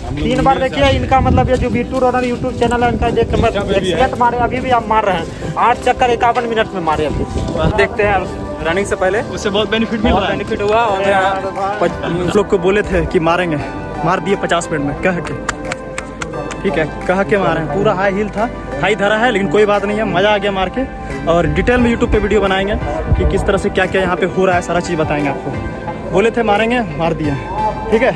3 बार देखिए इनका मतलब ये जो बिट्टू रनर यूट्यूब चैनल है इनका देख एक्सीडेंट मारे अभी भी आप मार रहे हैं 8 चक्कर 51 मिनट में मारे अभी। देखते हैं रनिंग से पहले उससे बहुत बेनिफिट मिल रहा है। बेनिफिट हुआ और लोग को बोले थे कि मारेंगे, मार दिए 50 मिनट में कह के। ठीक है, कह के मारे हैं। पूरा हाई हील था, हाई धरा है, लेकिन कोई बात नहीं है, मज़ा आ गया मार के। और डिटेल में यूट्यूब पे वीडियो बनाएंगे कि किस तरह से क्या क्या यहाँ पे हो रहा है, सारा चीज़ बताएंगे आपको। बोले थे मारेंगे, मार दिए। ठीक है,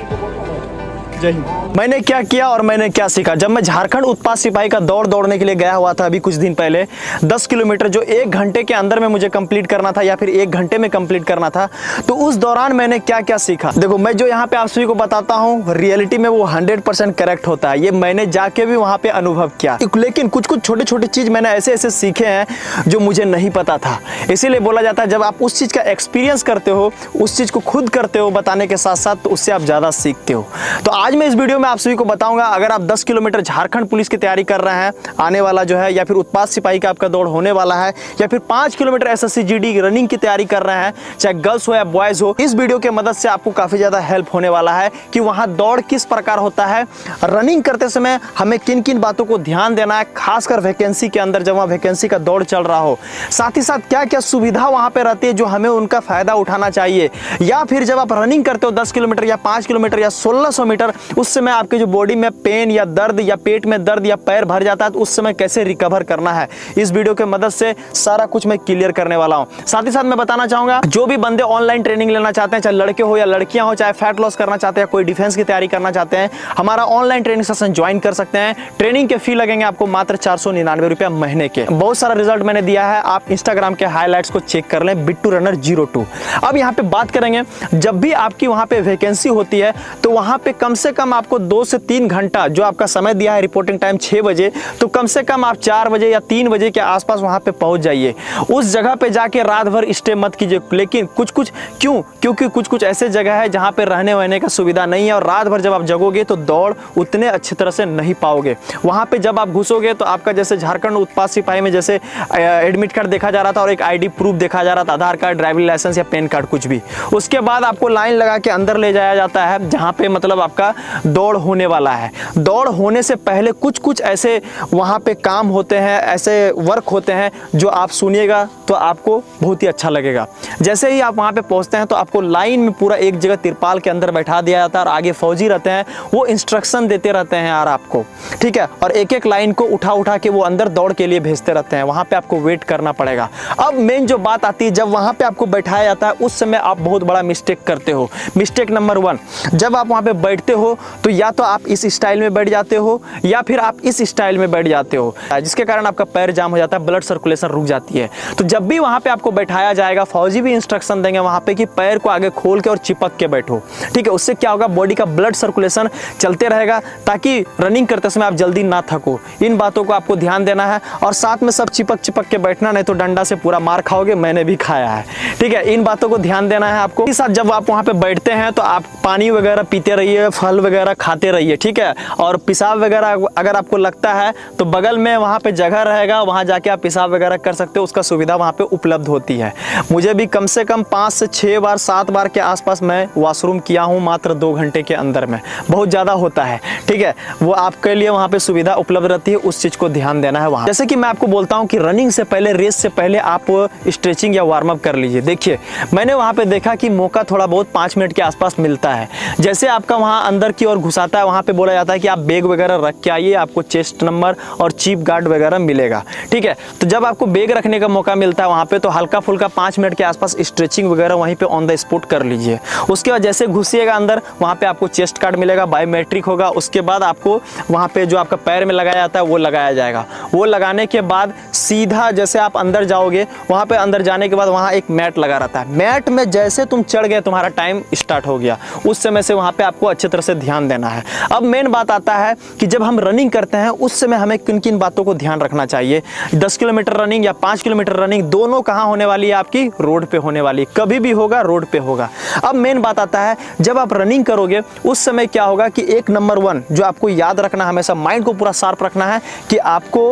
जय हिंद। मैंने क्या किया और मैंने क्या सीखा। जब मैं झारखंड उत्पाद सिपाही का दौड़ने के लिए गया हुआ था अभी कुछ दिन पहले, 10 किलोमीटर जो 1 घंटे के अंदर में मुझे कंप्लीट करना था या फिर 1 घंटे में कंप्लीट करना था, तो उस दौरान मैंने क्या क्या सीखा। देखो, मैं जो यहाँ पे आप सभी को बताता हूँ रियलिटी में वो 100% करेक्ट होता है। ये मैंने जाके भी वहाँ पे अनुभव किया, लेकिन कुछ कुछ छोटे छोटे चीज़ मैंने ऐसे ऐसे सीखे हैं जो मुझे नहीं पता था। इसीलिए बोला जाता है जब आप उस चीज़ का एक्सपीरियंस करते हो, उस चीज़ को खुद करते हो बताने के साथ साथ, तो उससे आप ज़्यादा सीखते हो। तो आज मैं इस वीडियो में आप सभी को बताऊंगा, अगर आप 10 किलोमीटर झारखंड पुलिस की तैयारी कर रहे हैं आने वाला जो है, या फिर उत्पाद सिपाही का आपका दौड़ होने वाला है, या फिर 5 किलोमीटर एसएससी जीडी रनिंग की तैयारी कर रहे हैं, चाहे गर्ल्स हो या बॉयज हो, इस वीडियो के मदद से आपको काफी ज्यादा हेल्प होने वाला है कि वहां दौड़ किस प्रकार होता है, रनिंग करते समय हमें किन किन बातों को ध्यान देना है, खासकर वैकेंसी के अंदर जब वहां वैकेंसी का दौड़ चल रहा हो, साथ ही साथ क्या क्या सुविधा वहां पे रहती है जो हमें उनका फायदा उठाना चाहिए। या फिर जब आप रनिंग करते हो 10 किलोमीटर या 5 किलोमीटर या 1600 मीटर, उस समय आपके जो बॉडी में पेन या दर्द या पेट में दर्द या पैर भर जाता है, तो उस समय कैसे रिकवर करना है, इस वीडियो के मदद से सारा कुछ मैं क्लियर करने वाला हूं। साथ ही साथ मैं बताना चाहूंगा जो भी बंदे ऑनलाइन ट्रेनिंग लेना चाहते हैं, चाहे लड़के हो या लड़कियां हो, चाहे फैट लॉस करना चाहते हैं, कोई डिफेंस की तैयारी करना चाहते हैं, हमारा ऑनलाइन ट्रेनिंग सेशन ज्वाइन कर सकते हैं। ट्रेनिंग के फी लगेंगे आपको मात्र 499 रुपया महीने के। बहुत सारा रिजल्ट मैंने दिया है, आप इंस्टाग्राम के हाईलाइट्स को चेक कर लें, बिट्टू रनर 02। अब यहाँ पे बात करेंगे, जब भी आपकी वहां पे वैकेंसी होती है तो वहां पे कम से कम आपको 2 से 3 घंटा जो आपका समय दिया है, रिपोर्टिंग टाइम 6 बजे, तो कम से कम आप 4 बजे या 3 बजे के आसपास वहां पे पहुंच जाइए। उस जगह पे जाके रात भर स्टे मत कीजिए, लेकिन क्योंकि कुछ ऐसे जगह है जहां पे रहने वहने का सुविधा नहीं है, और रात भर जब आप जगोगे तो दौड़ उतने अच्छी तरह से नहीं पाओगे। वहां पे जब आप घुसोगे तो आपका जैसे झारखंड उत्पाद सिपाही में जैसे एडमिट कार्ड देखा जा रहा था और एक ID प्रूफ देखा जा रहा था, आधार कार्ड, ड्राइविंग लाइसेंस या पैन कार्ड कुछ भी, उसके बाद आपको लाइन लगा के अंदर ले जाया जाता है जहां पे मतलब आपका दौड़ होने वाला है। दौड़ होने से पहले कुछ ऐसे वहां पे काम होते हैं, ऐसे वर्क होते हैं जो आप सुनिएगा तो आपको बहुत ही अच्छा लगेगा। जैसे ही आप वहां पे पहुंचते हैं तो आपको लाइन में पूरा एक जगह तिरपाल के अंदर बैठा दिया जाता है और आगे फौजी रहते हैं, वो इंस्ट्रक्शन देते रहते हैं यार आपको, ठीक है, और एक एक लाइन को उठा के वो अंदर दौड़ के लिए भेजते रहते हैं। वहां पे आपको वेट करना पड़ेगा। अब मेन जो बात आती है, जब वहां पे आपको बैठाया जाता है उस समय आप बहुत बड़ा मिस्टेक करते हो। मिस्टेक नंबर 1, जब आप वहां पे बैठते हो तो या तो आप इस स्टाइल में बैठ जाते हो या फिर आप इस स्टाइल में बैठ जाते हो, जिसके कारण आपका पैर जाम हो जाता है, ब्लड सर्कुलेशन रुक जाती है। तो जब भी वहां पे आपको बैठाया जाएगा, फौजी भी इंस्ट्रक्शन देंगे वहां पे कि पैर को आगे खोल के और चिपक के बैठो, ठीक है। उससे क्या होगा, बॉडी का ब्लड सर्कुलेशन चलते रहेगा ताकि रनिंग करते समय आप जल्दी ना थको। इन बातों को आपको ध्यान देना है, और साथ में सब चिपक के बैठना, नहीं तो डंडा से पूरा मार खाओगे, मैंने भी खाया है, ठीक है। इन बातों को ध्यान देना है आपको। इस साथ जब आप वहां पे बैठते हैं तो आप पानी वगैरह पीते रहिए, फल वगैरह खाते रहिए, ठीक है। और पेशाब वगैरह अगर आपको लगता है तो बगल में वहाँ पे जगह रहेगा, वहाँ जाके आप पेशाब वगैरह कर सकते हो, उसका सुविधा वहाँ पे उपलब्ध होती है। मुझे भी कम से कम 5 से 6 बार 7 बार के आसपास मैं वॉशरूम किया हूँ मात्र 2 घंटे के अंदर में, बहुत ज़्यादा होता है, ठीक है। वो आपके लिए वहाँ पे सुविधा उपलब्ध रहती है, उस चीज़ को ध्यान देना है वहाँ। जैसे कि मैं आपको बोलता हूँ कि रनिंग से पहले, रेस से पहले आप स्ट्रेचिंग या वार्म अप कर लीजिए। देखिए, मैंने वहाँ पे देखा कि मौका थोड़ा बहुत 5 मिनट के आसपास मिलता है। जैसे आपका वहाँ अंदर की ओर घुसाता है, वहाँ पे बोला जाता है कि आप बैग वगैरह रख के आइए, आपको चेस्ट नंबर और चीप गार्ड वगैरह मिलेगा, ठीक है। तो जब आपको बैग रखने का मौका मिलता है वहाँ पे, तो हल्का फुल्का 5 मिनट के आसपास स्ट्रेचिंग वगैरह वहीं पे ऑन द स्पॉट कर लीजिए। उसके बाद जैसे घुसिएगा अंदर, वहाँ पे आपको चेस्ट कार्ड मिलेगा, बायोमेट्रिक होगा। उसके बाद आपको वहाँ पे जो आपका पैर में लगाया जाता है वो लगाया जाएगा। वो लगाने के बाद सीधा जैसे आप अंदर जाओगे, वहाँ पे अंदर जाने के बाद वहाँ एक मैट लगा रहता है। मैट में जैसे तुम चढ़ गए, तुम्हारा टाइम स्टार्ट हो गया, उस समय से वहाँ पे आपको अच्छे तरह से ध्यान देना है। अब मेन बात आता है कि जब हम रनिंग करते हैं उस समय हमें किन किन बातों को ध्यान रखना चाहिए। 10 किलोमीटर रनिंग या 5 किलोमीटर रनिंग, दोनों कहाँ होने वाली है, आपकी रोड पे होने वाली, कभी भी होगा रोड पे होगा। अब मेन बात आता है, जब आप रनिंग करोगे उस समय क्या होगा कि एक नंबर 1 जो आपको याद रखना, हमेशा माइंड को पूरा शार्प रखना है कि आपको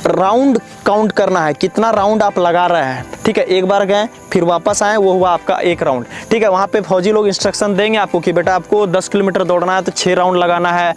राउंड काउंट करना है, कितना राउंड आप लगा रहे हैं। ठीक है, एक बार गए फिर वापस आए, वो हुआ आपका 1 राउंड। ठीक है, वहाँ पे फौजी लोग इंस्ट्रक्शन देंगे आपको कि बेटा आपको 10 किलोमीटर दौड़ना है तो 6 राउंड लगाना है,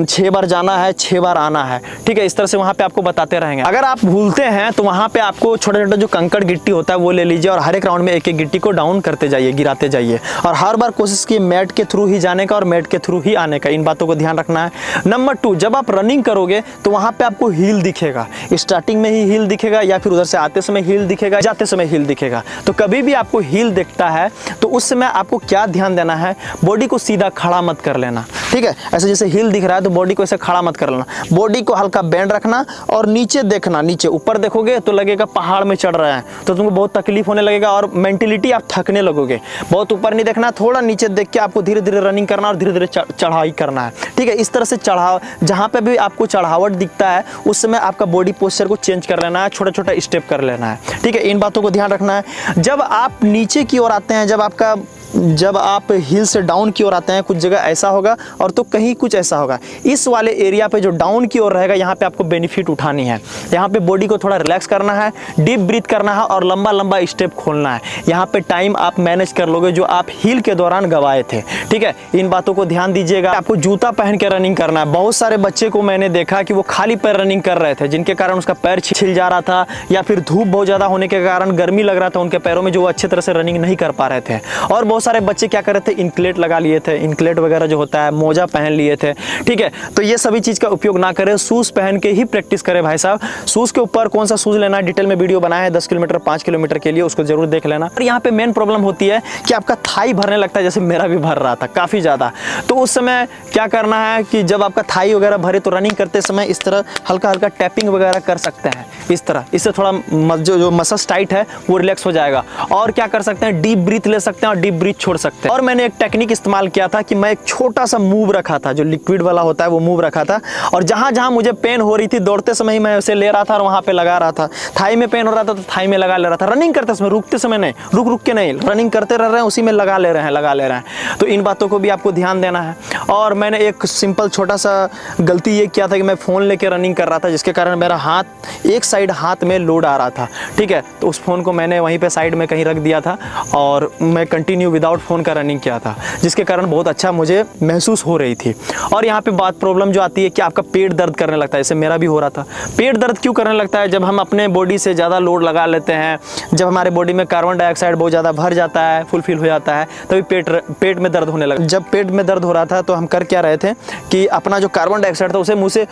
6 बार जाना है, 6 बार आना है। ठीक है, इस तरह से वहाँ पे आपको बताते रहेंगे। अगर आप भूलते हैं तो वहाँ पे आपको छोटा छोटा जो कंकड़ गिट्टी होता है वो ले लीजिए और हर एक राउंड में एक एक गिट्टी को डाउन करते जाइए, गिराते जाइए, और हर बार कोशिश की मैट के थ्रू ही जाने का और मैट के थ्रू ही आने का। इन बातों को ध्यान रखना है। नंबर 2, जब आप रनिंग करोगे तो वहाँ पे आपको हील दिखेगा, स्टार्टिंग में ही हील दिखेगा या फिर उधर से आते समय हील दिखेगा, जाते समय हील दिखेगा। तो कभी भी आपको हील दिखता है तो उस समय आपको क्या ध्यान देना है, बॉडी को सीधा खड़ा मत कर लेना। ठीक है, ऐसे जैसे हील दिख रहा है तो बॉडी को ऐसे खड़ा मत कर लेना, बॉडी को हल्का बेंड रखना और नीचे देखना। नीचे ऊपर देखोगे तो लगेगा पहाड़ में चढ़ रहे हैं, तो तुमको बहुत तकलीफ होने लगेगा और मेंटलिटी आप थकने लगोगे। बहुत ऊपर नहीं देखना, थोड़ा नीचे देख के आपको धीरे धीरे रनिंग करना और धीरे धीरे चढ़ाई करना है। ठीक है, इस तरह से चढ़ाव, जहाँ पे भी आपको चढ़ावट दिखता है उस समय आपका बॉडी पोस्चर को चेंज कर लेना है, छोटा छोटा स्टेप कर लेना है। ठीक है, इन बातों को ध्यान रखना है। जब आप नीचे की ओर आते हैं, जब आप हिल से डाउन की ओर आते हैं, कुछ जगह ऐसा होगा और तो कहीं कुछ ऐसा होगा। इस वाले एरिया पे जो डाउन की ओर रहेगा यहाँ पे आपको बेनिफिट उठानी है। यहाँ पे बॉडी को थोड़ा रिलैक्स करना है, डीप ब्रीथ करना है और लंबा लंबा स्टेप खोलना है। यहाँ पे टाइम आप मैनेज कर लोगे जो आप हिल के दौरान गवाए थे। ठीक है, इन बातों को ध्यान दीजिएगा। आपको जूता पहन के रनिंग करना है। बहुत सारे बच्चे को मैंने देखा कि वो खाली पैर रनिंग कर रहे थे, जिनके कारण उसका पैर छिल जा रहा था या फिर धूप बहुत ज़्यादा होने के कारण गर्मी लग रहा था उनके पैरों में, जो वो अच्छे तरह से रनिंग नहीं कर पा रहे थे। और बहुत सारे बच्चे क्या कर रहे थे, इनक्लेट लगा लिए थे, इनक्लेट वगैरह जो होता है, मोजा पहन लिए थे। ठीक है, तो ये सभी चीज़ का उपयोग ना करें, शूज़ पहन के ही प्रैक्टिस करें भाई साहब। शूज़ के ऊपर कौन सा शूज़ लेना है डिटेल में वीडियो बनाया है 10 किलोमीटर 5 किलोमीटर के लिए, उसको जरूर देख लेना। और यहाँ पे मेन प्रॉब्लम होती है कि आपका थाई भरने लगता है, जैसे मेरा भी भर रहा था काफ़ी ज़्यादा। तो उस समय क्या करना है कि जब आपका थाई वगैरह भरे तो रनिंग करते समय इस तरह हल्का हल्का टैपिंग वगैरह कर सकते हैं इस तरह। इससे थोड़ा जो मसल्स टाइट है वो रिलैक्स हो जाएगा। और क्या कर सकते हैं, डीप ब्रीथ ले सकते हैं और डीप ब्रीथ छोड़ सकते हैं। और मैंने एक टेक्निक इस्तेमाल किया था कि मैं एक छोटा सा मूव रखा था, जो लिक्विड वाला होता है वो मूव रखा था, और जहाँ जहाँ मुझे पेन हो रही थी दौड़ते समय ही मैं उसे ले रहा था और वहाँ पे लगा रहा था। थाई में पेन हो रहा था तो थाई में लगा ले रहा था। रनिंग करते समय, रुकते समय नहीं, रुक के नहीं, रनिंग करते रह रहे हैं उसी में लगा ले रहे हैं। तो इन बातों को भी आपको ध्यान देना है। और मैंने एक सिंपल छोटा सा गलती ये किया था कि मैं फ़ोन लेके रनिंग कर रहा था, जिसके कारण मेरा हाथ एक साइड हाथ में लोड आ रहा था। ठीक है, तो उस फ़ोन को मैंने वहीं पे साइड में कहीं रख दिया था और मैं कंटिन्यू विदाउट फ़ोन का रनिंग किया था, जिसके कारण बहुत अच्छा मुझे महसूस हो रही थी। और यहाँ पे बात प्रॉब्लम जो आती है कि आपका पेट दर्द करने लगता है, जैसे मेरा भी हो रहा था। पेट दर्द क्यों करने लगता है, जब हम अपने बॉडी से ज़्यादा लोड लगा लेते हैं, जब हमारे बॉडी में कार्बन डाइऑक्साइड बहुत ज़्यादा भर जाता है, फुलफिल हो जाता है, तभी पेट में दर्द होने लगा। जब पेट में दर्द हो रहा था तो हम कर क्या रहे थे कि अपना जो कार्बन डाइऑक्साइड था उसे मुँह से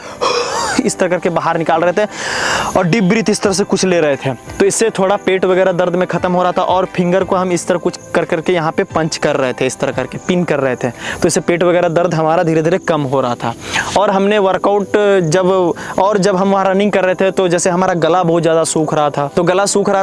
इस तरह करके बाहर निकाल रहे थे और डीप ब्रीथ इस तरह से कुछ ले रहे थे। तो इससे थोड़ा पेट वगैरह दर्द में ख़त्म हो रहा था। और फिंगर को हम इस तरह कुछ कर करके यहाँ पे पंच कर रहे थे, इस तरह करके पिन कर रहे थे, तो इससे पेट वगैरह दर्द हमारा धीरे धीरे कम हो रहा था। और हमने वर्कआउट जब हम वहाँ रनिंग कर रहे थे तो जैसे हमारा गला बहुत ज़्यादा सूख रहा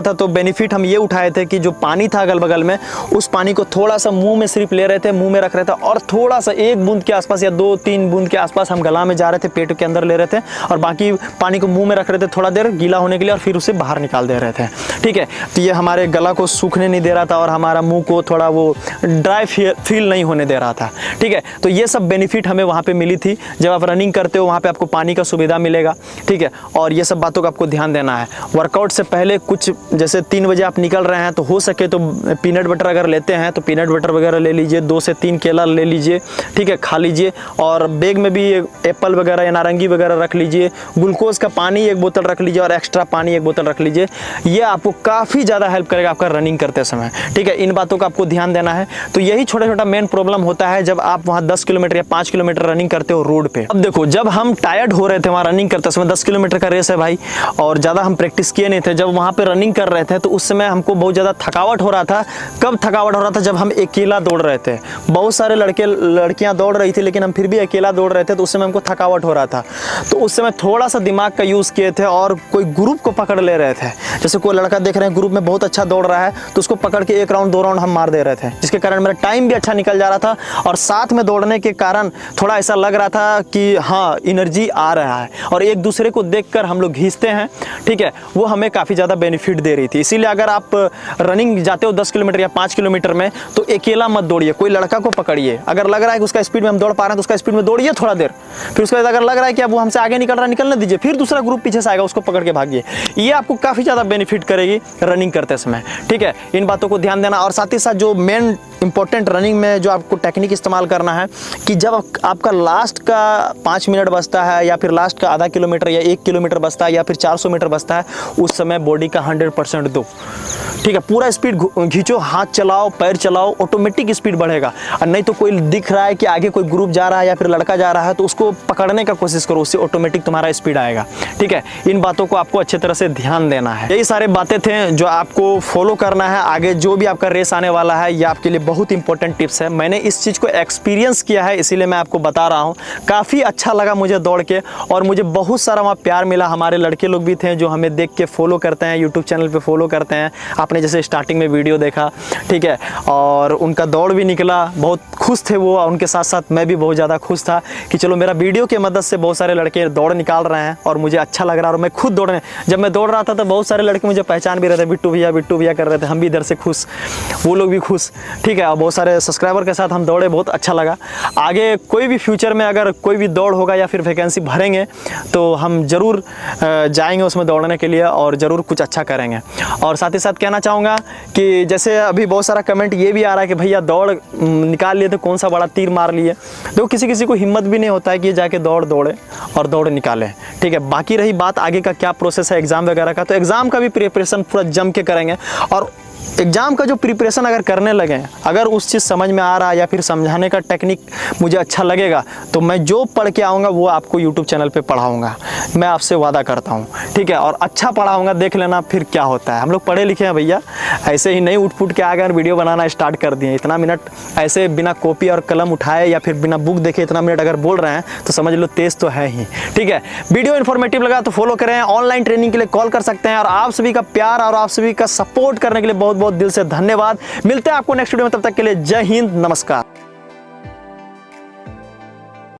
था, तो बेनिफिट हम ये उठाए थे कि जो पानी था अगल बगल में, उस पानी को थोड़ा सा मुँह में सिर्फ ले रहे थे, मुँह में रख रहे थे और थोड़ा सा 1 बूंद के आसपास या 2-3 बूंद के आसपास हम गला में जा रहे थे, पेट के अंदर ले रहे थे और बाकी पानी को मुंह में रख रहे थे थोड़ा देर गीला होने के लिए और फिर उसे बाहर निकाल दे रहे थे। ठीक है, तो ये हमारे गला को सूखने नहीं दे रहा था और हमारा मुंह को थोड़ा वो ड्राई फील नहीं होने दे रहा था। ठीक है, तो ये सब बेनिफिट हमें वहाँ पे मिली थी। जब आप रनिंग करते हो वहाँ पे आपको पानी का सुविधा मिलेगा। ठीक है, और ये सब बातों का आपको ध्यान देना है। वर्कआउट से पहले कुछ जैसे 3 बजे आप निकल रहे हैं तो हो सके तो पीनट बटर अगर लेते हैं तो पीनट बटर वगैरह ले लीजिए, 2 से 3 केला ले लीजिए। ठीक है, खा लीजिए और बैग में भी एप्पल वगैरह या नारंगी वगैरह रख लीजिए। ग्लूकोज का पानी 1 बोतल रख लीजिए और एक्स्ट्रा पानी 1 बोतल रख लीजिए। ये आपको काफ़ी ज़्यादा हेल्प करेगा आपका रनिंग करते समय। ठीक है, इन बातों का आपको ध्यान देना है। तो यही छोटा छोटा मेन प्रॉब्लम होता है जब आप वहाँ 10 किलोमीटर या 5 किलोमीटर रनिंग करते हो रोड पे। अब देखो, जब हम टायर्ड हो रहे थे वहाँ रनिंग करते समय, 10 किलोमीटर का रेस है भाई और ज़्यादा हम प्रैक्टिस किए नहीं थे, जब वहाँ पे रनिंग कर रहे थे तो उस समय हमको बहुत ज़्यादा थकावट हो रहा था। कब थकावट हो रहा था, जब हम अकेला दौड़ रहे थे। बहुत सारे लड़कियाँ दौड़ रही थी लेकिन हम फिर भी अकेला दौड़ रहे थे, तो उस समय हमको थकावट हो रहा था। तो उस समय थोड़ा सा दिमाग का यूज़ किए थे और कोई ग्रुप को पकड़ ले रहे थे। जैसे कोई लड़का देख रहे हैं ग्रुप में बहुत अच्छा दौड़ रहा है तो उसको पकड़ के 1 राउंड 2 राउंड हम मार दे रहे थे, जिसके कारण मेरा टाइम भी अच्छा निकल जा रहा था और साथ में दौड़ने के कारण थोड़ा ऐसा लग रहा था कि हाँ एनर्जी आ रहा है और एक दूसरे को देखकर हम लोग घिसते हैं, ठीक है, वो हमें काफ़ी ज़्यादा बेनिफिट दे रही थी। इसीलिए अगर आप रनिंग जाते हो 10 किलोमीटर या 5 किलोमीटर में तो अकेला मत दौड़िए, कोई लड़का को पकड़िए। अगर लग रहा है कि उसका स्पीड में हम दौड़ पा रहे हैं तो उसका स्पीड में दौड़िए थोड़ा देर, फिर उसके बाद अगर लग रहा है कि अब वो हमसे आगे निकल रहा है, निकलने दीजिए, फिर दूसरा ग्रुप पीछे से आएगा, उसको पकड़ के भागिए। ये आपको काफ़ी ज़्यादा बेनिफिट करेगी रनिंग करते समय, ठीक है। इन बातों को ध्यान देना और साथ ही साथ जो मेन इंपॉर्टेंट रनिंग में जो आपको टेक्निक इस्तेमाल करना है कि जब आपका लास्ट का 5 मिनट बचता है या फिर लास्ट का आधा किलोमीटर या 1 किलोमीटर बचता है या फिर 400 मीटर बचता है, उस समय बॉडी का 100% दो, ठीक है। पूरा स्पीड खींचो, हाथ चलाओ, पैर चलाओ, ऑटोमेटिक स्पीड बढ़ेगा। और नहीं तो कोई दिख रहा है कि आगे कोई ग्रुप जा रहा है या फिर लड़का जा रहा है तो उसको पकड़ने का कोशिश करो, उससे ऑटोमेटिक तुम्हारा स्पीड आएगा, ठीक है। इन बातों को आपको अच्छे तरह से ध्यान देना है। यही सारे बातें थे जो आपको फॉलो करना है। आगे जो भी आपका रेस आने वाला है ये आपके लिए बहुत इंपॉर्टेंट टिप्स है। मैंने इस चीज़ को एक्सपीरियंस किया है इसीलिए मैं आपको बता रहा हूँ। काफ़ी अच्छा लगा मुझे दौड़ के और मुझे बहुत सारा वहाँ प्यार मिला। हमारे लड़के लोग भी थे जो हमें देख के फॉलो करते हैं, यूट्यूब चैनल पे फॉलो करते हैं। आपने जैसे स्टार्टिंग में वीडियो देखा, ठीक है, और उनका दौड़ भी निकला, बहुत खुश थे वो। उनके साथ साथ मैं भी बहुत ज़्यादा खुश था कि चलो मेरा वीडियो की मदद से बहुत सारे लड़के दौड़ निकाल रहे हैं और मुझे अच्छा लग रहा है। और मैं खुद दौड़ने, जब मैं दौड़ रहा था तो बहुत सारे लड़के मुझे पहचान भी रहे थे, बिट्टू भैया कर रहे थे। हम भी इधर से खुश, वो लोग भी खुश, ठीक है। और बहुत सारे सब्सक्राइबर के साथ हम दौड़े, बहुत अच्छा लगा। आगे कोई भी फ्यूचर में अगर कोई भी दौड़ होगा या फिर वैकेंसी भरेंगे तो हम ज़रूर जाएंगे उसमें दौड़ने के लिए और ज़रूर कुछ अच्छा करेंगे। और साथ ही साथ कहना चाहूँगा कि जैसे अभी बहुत सारा कमेंट ये भी आ रहा है कि भैया दौड़ निकाल लिए तो कौन सा बड़ा तीर मार लिए। देखो किसी को हिम्मत भी नहीं होता है कि ये जाके दौड़े और दौड़ निकाले, ठीक है। बाकी रही बात आगे का क्या प्रोसेस है एग्ज़ाम वगैरह का, तो एग्ज़ाम का भी प्रिपरेशन पूरा जम के करेंगे। और एग्ज़ाम का जो प्रिपरेशन अगर करने लगे, अगर उस चीज़ समझ में आ रहा है या फिर समझाने का टेक्निक मुझे अच्छा लगेगा तो मैं जो पढ़ के आऊँगा वो आपको यूट्यूब चैनल पे पढ़ाऊँगा, मैं आपसे वादा करता हूँ, ठीक है। और अच्छा पढ़ाऊँगा, देख लेना फिर क्या होता है। हम लोग पढ़े लिखे हैं भैया, ऐसे ही नहीं उठ फुट के आ गए वीडियो बनाना स्टार्ट कर दिए। इतना मिनट ऐसे बिना कॉपी और कलम उठाए या फिर बिना बुक देखे इतना मिनट अगर बोल रहे हैं तो समझ लो तेज़ तो है ही, ठीक है। वीडियो इन्फॉर्मेटिव लगा तो फॉलो करें, ऑनलाइन ट्रेनिंग के लिए कॉल कर सकते हैं। और आप सभी का प्यार और आप सभी का सपोर्ट करने के लिए बहुत बहुत दिल से धन्यवाद। मिलते हैं आपको नेक्स्ट वीडियो में, तब तक के लिए जय हिंद, नमस्कार।